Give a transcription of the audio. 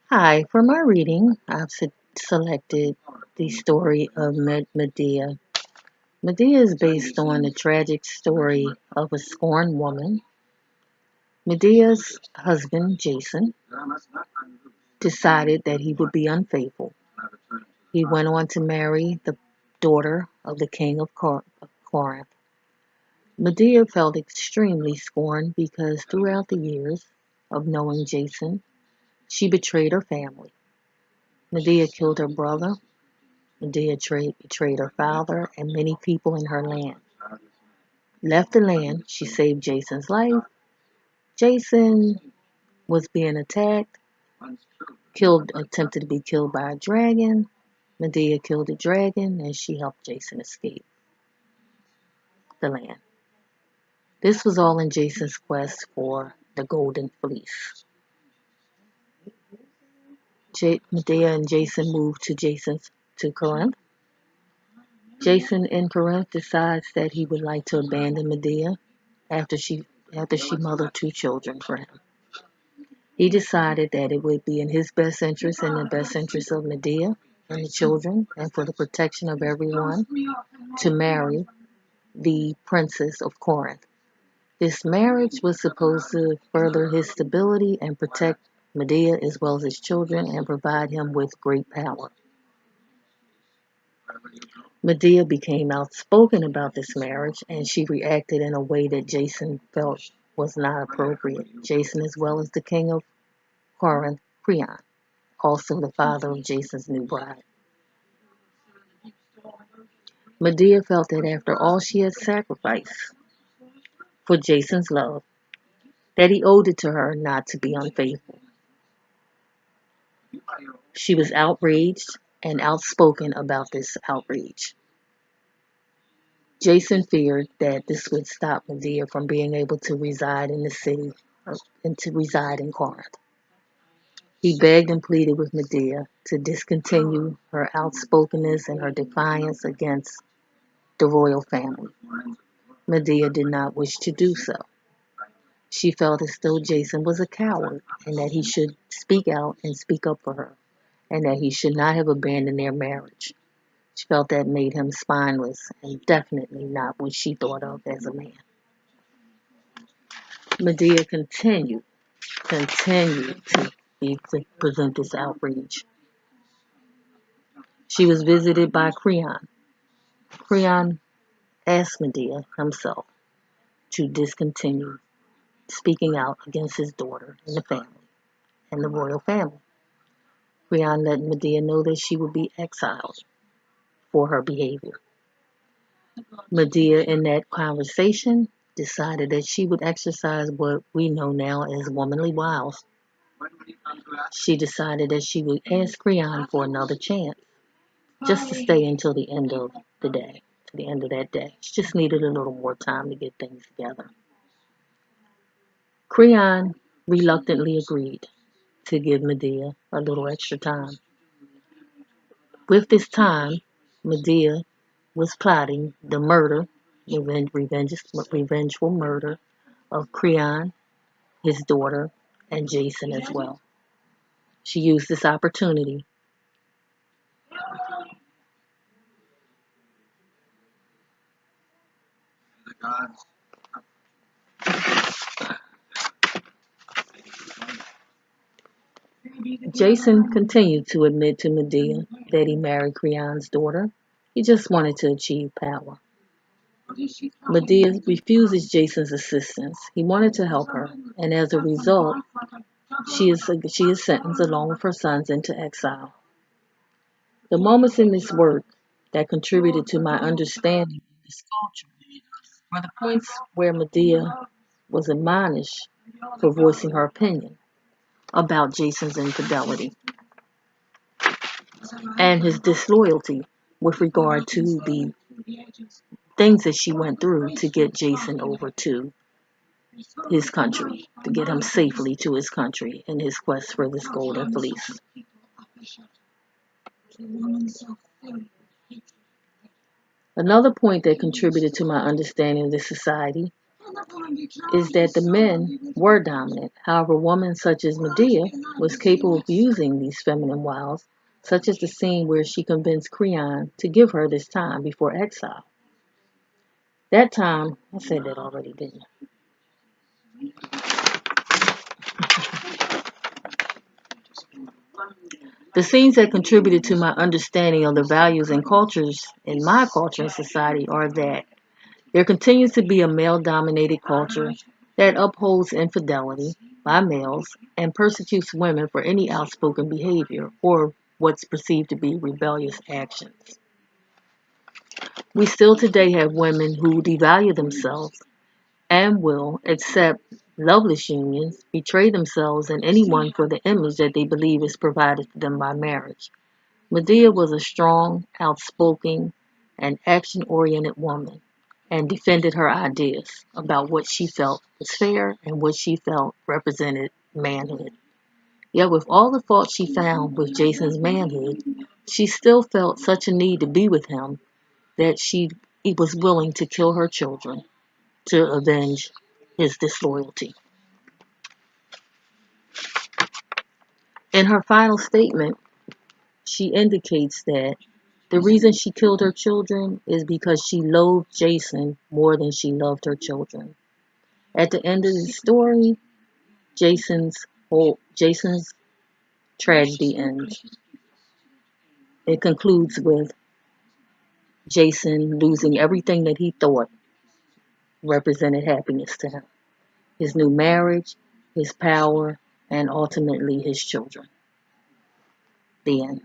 Hi, for my reading, I've selected the story of Medea. Medea is based on the tragic story of a scorned woman. Medea's husband, Jason, decided that he would be unfaithful. He went on to marry the daughter of the king of Corinth. Medea felt extremely scorned because throughout the years of knowing Jason, she betrayed her family. Medea killed her brother. Medea betrayed her father and many people in her land. Left the land, she saved Jason's life. Jason was being attacked, attempted to be killed by a dragon. Medea killed the dragon and she helped Jason escape the land. This was all in Jason's quest for the Golden Fleece. Medea and Jason moved to Corinth. Jason in Corinth decides that he would like to abandon Medea after she mothered two children for him. He decided that it would be in his best interest and the best interest of Medea and the children and for the protection of everyone to marry the princess of Corinth. This marriage was supposed to further his stability and protect Medea as well as his children and provide him with great power. Medea became outspoken about this marriage and she reacted in a way that Jason felt was not appropriate. Jason, as well as the king of Corinth, Creon, also the father of Jason's new bride. Medea felt that after all she had sacrificed for Jason's love, that he owed it to her not to be unfaithful. She was outraged and outspoken about this outrage. Jason feared that this would stop Medea from being able to reside in the city and to reside in Corinth. He begged and pleaded with Medea to discontinue her outspokenness and her defiance against the royal family. Medea did not wish to do so. She felt as though Jason was a coward and that he should speak out and speak up for her, and that he should not have abandoned their marriage. She felt that made him spineless and definitely not what she thought of as a man. Medea continued to present this outrage. She was visited by Creon. Creon asked Medea himself to discontinue speaking out against his daughter and the family and the royal family. Creon let Medea know that she would be exiled for her behavior. Medea, in that conversation, decided that she would exercise what we know now as womanly wiles. She decided that she would ask Creon for another chance, just to stay until the end of the day, to the end of that day. She just needed a little more time to get things together. Creon reluctantly agreed to give Medea a little extra time. With this time, Medea was plotting the revengeful murder of Creon, his daughter, and Jason as well. She used this opportunity. Jason continued to admit to Medea that he married Creon's daughter. He just wanted to achieve power. Medea refuses Jason's assistance. He wanted to help her, and as a result, she is sentenced along with her sons into exile. The moments in this work that contributed to my understanding of this culture were the points where Medea was admonished for voicing her opinion about Jason's infidelity and his disloyalty with regard to the things that she went through to get Jason over to his country, to get him safely to his country in his quest for this golden fleece. Another point that contributed to my understanding of this society is that the men were dominant. However, women such as Medea was capable of using these feminine wiles, such as the scene where she convinced Creon to give her this time before exile. That time, I said that already, didn't I? The scenes that contributed to my understanding of the values and cultures in my culture and society are that there continues to be a male dominated culture that upholds infidelity by males and persecutes women for any outspoken behavior or what's perceived to be rebellious actions. We still today have women who devalue themselves and will accept loveless unions, betray themselves and anyone for the image that they believe is provided to them by marriage. Medea was a strong, outspoken, and action oriented woman and defended her ideas about what she felt was fair and what she felt represented manhood. Yet, with all the faults she found with Jason's manhood, she still felt such a need to be with him that she was willing to kill her children to avenge his disloyalty. In her final statement, she indicates that the reason she killed her children is because she loathed Jason more than she loved her children. At the end of the story, Jason's tragedy ends. It concludes with Jason losing everything that he thought represented happiness to him. His new marriage, his power, and ultimately his children. The end.